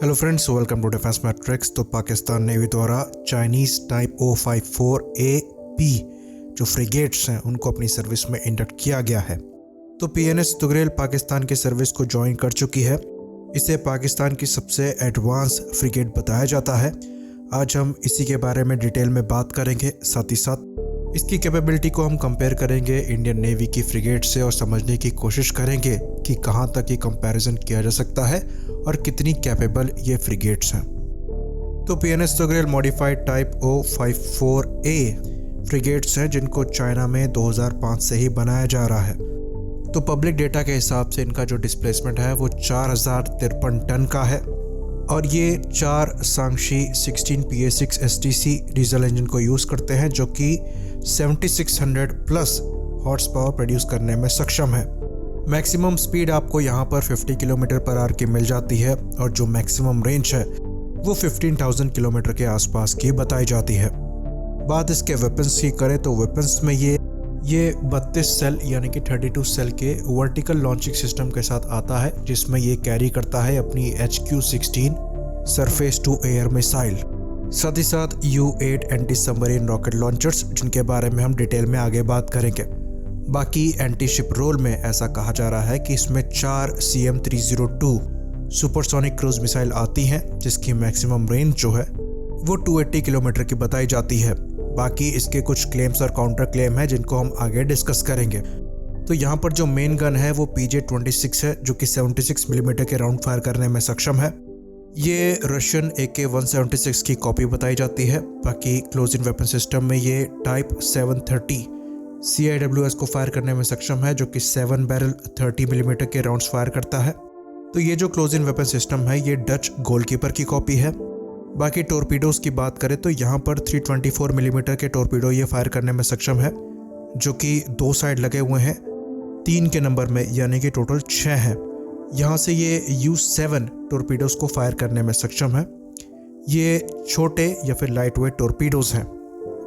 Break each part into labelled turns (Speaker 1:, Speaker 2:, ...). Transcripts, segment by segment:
Speaker 1: Hello friends, welcome to defence matrix. तो Pakistan navy द्वारा Chinese type O54A-P जो frigates हैं उनको अपनी सर्विस में इंडक्ट किया गया है। तो PNS तुगरेल पाकिस्तान की सर्विस को ज्वाइन कर चुकी है। इसे पाकिस्तान की सबसे एडवांस फ्रिगेट बताया जाता है। आज हम इसी के बारे में डिटेल में बात करेंगे, साथ ही साथ इसकी कैपेबिलिटी को हम कंपेयर करेंगे इंडियन नेवी की फ्रिगेट से और समझने की कोशिश करेंगे कि कहां तक ये कंपैरिजन किया जा सकता है और कितनी कैपेबल ये फ्रिगेट्स हैं। तो PNS Tughril modified type O54A frigates हैं जिनको चाइना में 2005 से ही बनाया जा रहा है। तो पब्लिक डेटा के हिसाब से इनका जो डिस्प्लेसमेंट है वो 4053 टन का है और ये 4 सांक्षी 16 PA6 STC डीजल इंजन को यूज़ करते हैं जो कि 7600 प्लस हॉर्स पावर प्रोड्यूस करने में सक्षम है। मैक्सिमम स्पीड आपको यहाँ पर 50 किलोमीटर पर आवर की मिल जाती है और जो मैक्सिमम रेंज है वो 15,000 किलोमीटर के आसपास की बताई जाती है। बात इसके वेपन्स की करें तो वेपन्स में ये 32 सेल यानी कि 32 सेल के वर्टिकल लॉन्चिंग सिस्टम के साथ आता है, जिसमें ये कैरी करता है अपनी HQ-16 surface to air missile, साथ ही साथ U-8 anti submarine rocket launchers, जिनके बारे में हम डिटेल में आगे बात करेंगे। बाकी एंटी शिप रोल में ऐसा कहा जा रहा है कि इसमें 4 CM-302 सुपरसोनिक क्रूज मिसाइल आती हैं जिसकी मैक्सिमम रेंज जो है वो 280 किलोमीटर की बताई जाती है। बाकी इसके कुछ क्लेम्स और काउंटर क्लेम है जिनको हम आगे डिस्कस करेंगे। तो यहाँ पर जो मेन गन है वो PJ-26 है जो कि 76 मिलीमीटर के राउंड फायर करने में सक्षम है। ये रशियन AK-176 की कॉपी बताई जाती है। बाकी क्लोज इन वेपन सिस्टम में ये टाइप 730 CIWS को फायर करने में सक्षम है जो कि 7 बैरल 30 मिलीमीटर के राउंड्स फायर करता है। तो ये जो क्लोज इन वेपन सिस्टम है ये डच गोलकीपर की कॉपी है। बाकी टॉर्पीडोज की बात करें तो यहाँ पर 324 मिलीमीटर के टॉर्पीडो ये फायर करने में सक्षम है जो कि 2 साइड लगे हुए हैं 3 के नंबर में, यानी कि टोटल 6 हैं। यहाँ से ये U-7 टॉर्पीडोज को फायर करने में सक्षम है। ये छोटे या फिर लाइट वेट टॉर्पीडोज हैं।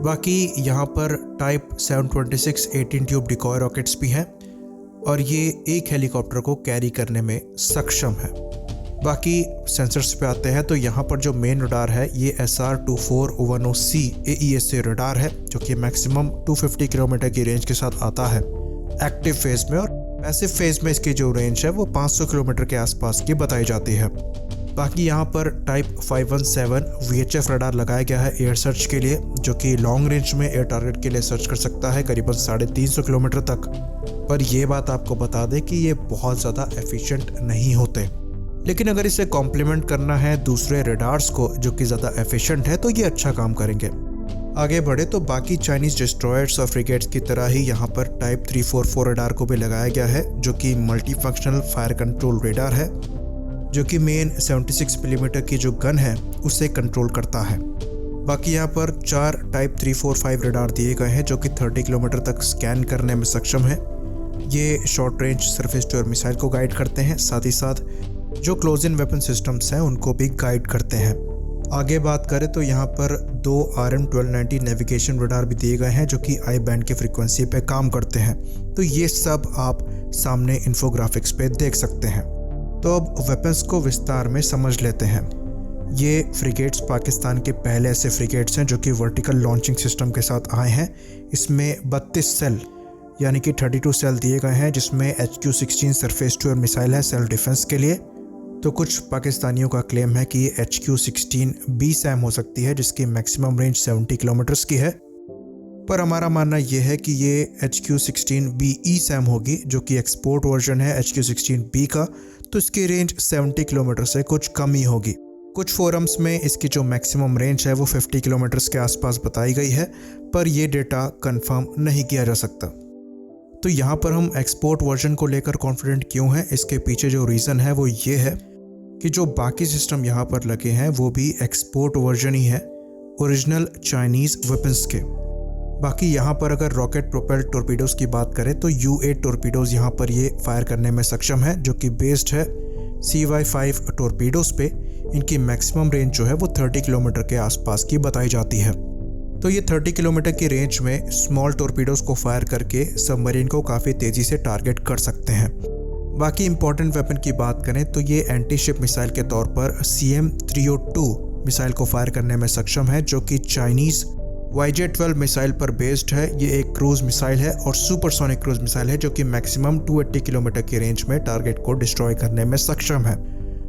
Speaker 1: बाकी यहाँ पर टाइप 726 18 ट्यूब डिकॉय रॉकेट्स भी हैं और ये एक हेलीकॉप्टर को कैरी करने में सक्षम है। बाकी सेंसर्स पे आते हैं तो यहाँ पर जो मेन रडार है ये SR-2410C AESA रडार है जो कि मैक्सिमम 250 किलोमीटर की रेंज के साथ आता है एक्टिव फेज में, और पैसिव फेज में इसकी जो रेंज है वो 500 किलोमीटर के आसपास की बताई जाती है। बाकी यहाँ पर टाइप 517 VHF रडार लगाया गया है एयर सर्च के लिए, जो कि लॉन्ग रेंज में एयर टारगेट के लिए सर्च कर सकता है करीबन 350 किलोमीटर तक। पर यह बात आपको बता दें कि ये बहुत ज़्यादा एफिशिएंट नहीं होते, लेकिन अगर इसे कॉम्प्लीमेंट करना है दूसरे रडार्स को जो कि ज़्यादा एफिशिएंट है तो ये अच्छा काम करेंगे। आगे बढ़े तो बाकी चाइनीज़ डिस्ट्रॉयर्स और फ्रिगेट्स की तरह ही यहाँ पर टाइप 344 रडार को भी लगाया गया है जो कि multi functional fire control radar है जो कि मेन 76 मिलीमीटर की जो गन है उसे कंट्रोल करता है। बाकी यहाँ पर 4 टाइप 345 रडार दिए गए हैं जो कि 30 किलोमीटर तक स्कैन करने में सक्षम है। ये short range surface to air missile को गाइड करते हैं, साथ ही साथ जो क्लोज इन वेपन सिस्टम्स हैं उनको भी गाइड करते हैं। आगे बात करें तो यहाँ पर 2 RM-1290 नेविगेशन रडार भी दिए गए हैं जो कि आई बैंड की फ्रीक्वेंसी पे काम करते हैं। तो ये सब आप सामने इन्फोग्राफिक्स पे देख सकते हैं। तो अब वेपन्स को विस्तार में समझ लेते हैं। ये फ्रिगेट्स पाकिस्तान के पहले ऐसे फ्रिगेट्स हैं जो कि वर्टिकल लॉन्चिंग सिस्टम के साथ आए हैं। इसमें 32 सेल यानी कि 32 सेल दिए गए हैं जिसमें HQ-16 surface to air missile है सेल्फ डिफेंस के लिए। तो कुछ पाकिस्तानियों का क्लेम है कि ये HQ-16B सैम हो सकती है जिसकी मैक्सिमम रेंज 70 किलोमीटर्स की है, पर हमारा मानना यह है कि ये HQ-16BE सैम होगी जो कि एक्सपोर्ट वर्जन है HQ-16B का, तो इसकी रेंज 70 किलोमीटर से कुछ कम ही होगी। कुछ फोरम्स में इसकी जो मैक्सिमम रेंज है वो 50 किलोमीटर्स के आसपास बताई गई है, पर यह डेटा कंफर्म नहीं किया जा सकता। तो यहाँ पर हम एक्सपोर्ट वर्जन को लेकर कॉन्फिडेंट क्यों हैं, इसके पीछे जो रीज़न है वो ये है कि जो बाकी सिस्टम यहाँ पर लगे हैं वो भी एक्सपोर्ट वर्जन ही है ओरिजिनल चाइनीज़ वेपन्स के। बाकी यहाँ पर अगर रॉकेट प्रोपेल्ड टॉर्पीडोज़ की बात करें तो U-8 टॉर्पीडोज़ यहाँ पर ये फायर करने में सक्षम है जो कि बेस्ड है CY-5 टॉर्पीडोज़ पे। इनकी मैक्सिमम रेंज जो है वो 30 किलोमीटर के आसपास की बताई जाती है। तो ये 30 किलोमीटर की रेंज में स्मॉल टॉर्पीडोज़ को फायर करके सबमरीन को काफ़ी तेज़ी से टारगेट कर सकते हैं। बाकी इंपॉर्टेंट वेपन की बात करें तो ये एंटी शिप मिसाइल के तौर पर CM-302 मिसाइल को फायर करने में सक्षम है, जो कि चाइनीज़ YJ-12 मिसाइल पर बेस्ड है। ये एक क्रूज मिसाइल है और सुपरसोनिक क्रूज मिसाइल है, जो कि मैक्सिमम 280 किलोमीटर की रेंज में टारगेट को डिस्ट्रॉय करने में सक्षम है।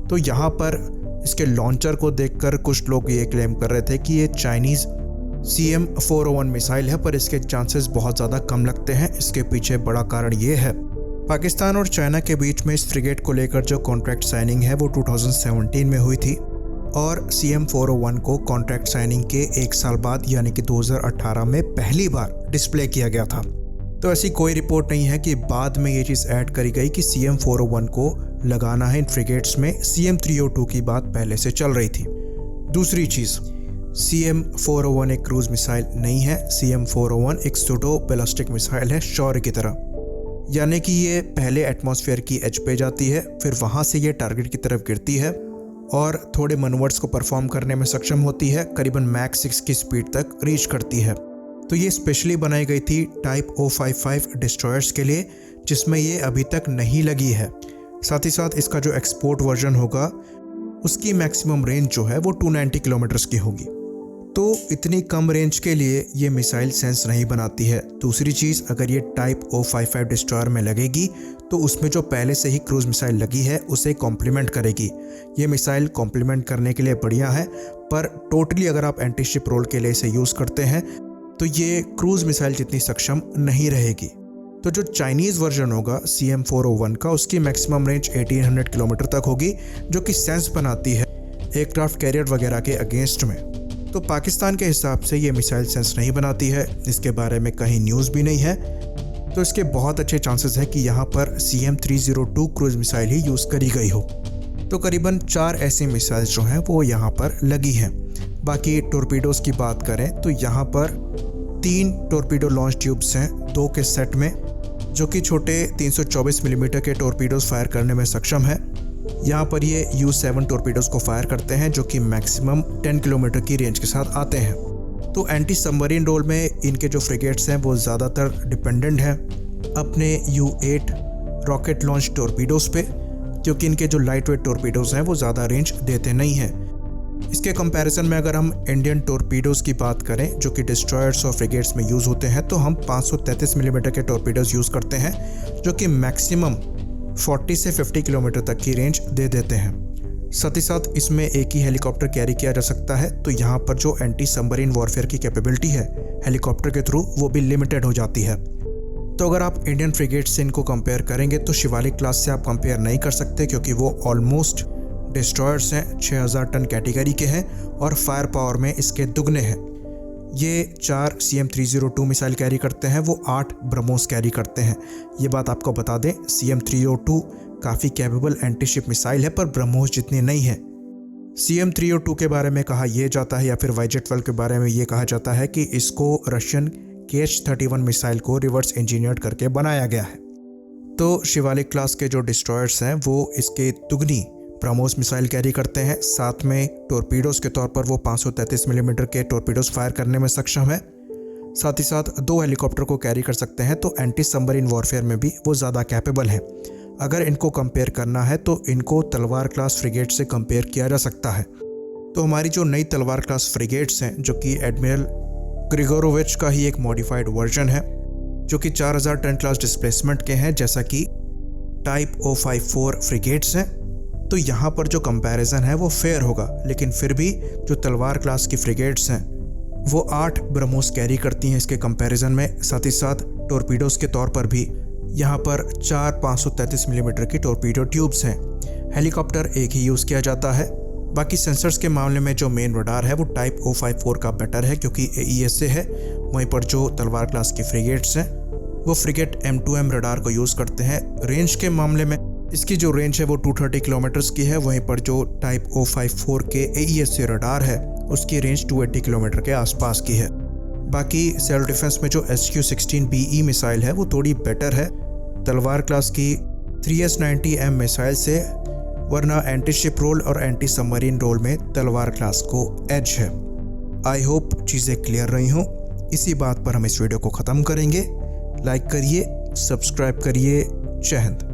Speaker 1: तो यहाँ पर इसके लॉन्चर को देखकर कुछ लोग ये क्लेम कर रहे थे कि ये चाइनीज़ CM-401 मिसाइल है, पर इसके चांसेस बहुत ज़्यादा कम लगते हैं। इसके पीछे बड़ा कारण ये है, पाकिस्तान और चाइना के बीच में इस फ्रिगेट को लेकर जो कॉन्ट्रैक्ट साइनिंग है वो 2017 में हुई थी और CM-401 को कॉन्ट्रैक्ट साइनिंग के 1 साल बाद यानी कि 2018 में पहली बार डिस्प्ले किया गया था। तो ऐसी कोई रिपोर्ट नहीं है कि बाद में ये चीज़ ऐड करी गई कि CM-401 को लगाना है इन फ्रिगेट्स में। CM-302 की बात पहले से चल रही थी। दूसरी चीज़, CM-401 एक क्रूज मिसाइल नहीं है। CM-401 एक सूडो बैलिस्टिक मिसाइल है शौर्य की तरह, यानी कि ये पहले एटमॉस्फेयर की एज पे जाती है, फिर वहाँ से ये टारगेट की तरफ गिरती है और थोड़े मनोवर्स को परफॉर्म करने में सक्षम होती है, करीबन मैक 6 की स्पीड तक रीच करती है। तो ये स्पेशली बनाई गई थी टाइप O55 डिस्ट्रॉयर्स के लिए, जिसमें ये अभी तक नहीं लगी है। साथ ही साथ इसका जो एक्सपोर्ट वर्जन होगा उसकी मैक्सिमम रेंज जो है वो 290 किलोमीटर्स की होगी। तो इतनी कम रेंज के लिए ये मिसाइल सेंस नहीं बनाती है। दूसरी चीज़, अगर ये टाइप O55 डिस्ट्रॉयर में लगेगी तो उसमें जो पहले से ही क्रूज मिसाइल लगी है उसे कॉम्प्लीमेंट करेगी। ये मिसाइल कॉम्प्लीमेंट करने के लिए बढ़िया है, पर टोटली अगर आप एंटी शिप रोल के लिए इसे यूज़ करते हैं तो ये क्रूज मिसाइल जितनी सक्षम नहीं रहेगी। तो जो चाइनीज़ वर्जन होगा CM-401 का, उसकी मैक्सिमम रेंज 1800 किलोमीटर तक होगी, जो कि सेंस बनाती है एयरक्राफ्ट कैरियर वगैरह के अगेंस्ट में। तो पाकिस्तान के हिसाब से ये मिसाइल सेंस नहीं बनाती है, इसके बारे में कहीं न्यूज़ भी नहीं है। तो इसके बहुत अच्छे चांसेस हैं कि यहाँ पर CM-302 क्रूज मिसाइल ही यूज़ करी गई हो। तो करीबन 4 ऐसी मिसाइल जो हैं वो यहाँ पर लगी हैं। बाकी टोरपीडोज़ की बात करें तो यहाँ पर 3 टोरपीडो लॉन्च ट्यूब्स हैं 2 के सेट में, जो कि छोटे 324 मिलीमीटर के टोरपीडोज़ फायर करने में सक्षम है। यहाँ पर ये U7 टोरपीडोज़ को फायर करते हैं, जो कि मैक्सिमम 10 किलोमीटर की रेंज के साथ आते हैं। तो एंटी सबमरीन रोल में इनके जो फ्रिगेट्स हैं वो ज़्यादातर डिपेंडेंट हैं अपने U8 रॉकेट लॉन्च टोरपीडोज़ पे, क्योंकि इनके जो लाइट वेट टोरपीडोज़ हैं वो ज़्यादा रेंज देते नहीं हैं। इसके कंपैरिजन में अगर हम इंडियन टोरपीडोज़ की बात करें जो कि डिस्ट्रॉयर्स और फ्रिगेट्स में यूज़ होते हैं, तो हम 533 मिलीमीटर के टोरपीडोज़ यूज़ करते हैं, जो कि मैक्सिमम 40 से 50 किलोमीटर तक की रेंज दे देते हैं। साथ ही साथ इसमें एक ही हेलीकॉप्टर कैरी किया जा सकता है, तो यहाँ पर जो एंटी सबमरीन वॉरफेयर की कैपेबिलिटी है हेलीकॉप्टर के थ्रू वो भी लिमिटेड हो जाती है। तो अगर आप इंडियन फ्रिगेट से इनको कंपेयर करेंगे तो शिवालिक क्लास से आप कंपेयर नहीं कर सकते, क्योंकि वो ऑलमोस्ट डिस्ट्रॉयर्स हैं, 6000 टन कैटेगरी के हैं और फायर पावर में इसके दुगने हैं। ये 4 CM-302 मिसाइल कैरी करते हैं, वो 8 ब्रह्मोस कैरी करते हैं। ये बात आपको बता दें, CM-302 काफ़ी कैपेबल एंटी शिप मिसाइल है, पर ब्रह्मोस जितनी नहीं है। CM-302 के बारे में कहा यह जाता है, या फिर YJ-12 के बारे में ये कहा जाता है कि इसको रशियन KH-31 मिसाइल को रिवर्स इंजीनियर्ड करके बनाया गया है। तो शिवालिक क्लास के जो डिस्ट्रॉयर्स हैं वो इसके दुगनी ब्रह्मोस मिसाइल कैरी करते हैं। साथ में टोरपीडोज़ के तौर पर वो 533 मिलीमीटर के टोरपीडोज़ फायर करने में सक्षम है। साथ ही साथ 2 हेलीकॉप्टर को कैरी कर सकते हैं, तो एंटी सबमरीन वॉरफेयर में भी वो ज़्यादा कैपेबल है। अगर इनको कंपेयर करना है तो इनको तलवार क्लास फ्रिगेट से कंपेयर किया जा सकता है। तो हमारी जो नई तलवार क्लास फ्रिगेट्स हैं, जो कि एडमिरल ग्रिगोरोविच का ही एक मॉडिफाइड वर्जन है, जो कि 4000 टन क्लास डिस्प्लेसमेंट के हैं, जैसा कि टाइप O54 फ्रिगेट्स हैं। तो यहाँ पर जो कंपैरिजन है वो फेयर होगा, लेकिन फिर भी जो तलवार क्लास की फ्रिगेट्स हैं वो 8 ब्रह्मोस कैरी करती हैं इसके कंपैरिजन में। साथ ही साथ टोरपीडोज़ के तौर पर भी यहाँ पर 4 533 मिलीमीटर की टोरपीडो ट्यूब्स हैं। हेलीकॉप्टर एक ही यूज़ किया जाता है। बाकी सेंसर्स के मामले में जो मेन रडार है वो टाइप O54 का बेटर है, क्योंकि AES से है। वहीं पर जो तलवार क्लास की फ्रिगेट्स हैं वो फ्रिगेट M2M रडार को यूज़ करते हैं। रेंज के मामले में इसकी जो रेंज है वो 230 किलोमीटर्स की है, वहीं पर जो टाइप O54 के AES से रडार है उसकी रेंज 280 किलोमीटर के आसपास की है। बाकी सेल्फ डिफेंस में जो SQ-16BE मिसाइल है वो थोड़ी बेटर है तलवार क्लास की 3S90M मिसाइल से, वरना एंटी शिप रोल और एंटी सबमरीन रोल में तलवार क्लास को एज है। आई होप चीज़ें क्लियर रही हों। इसी बात पर हम इस वीडियो को ख़त्म करेंगे। लाइक करिए, सब्सक्राइब करिए। जय हिंद।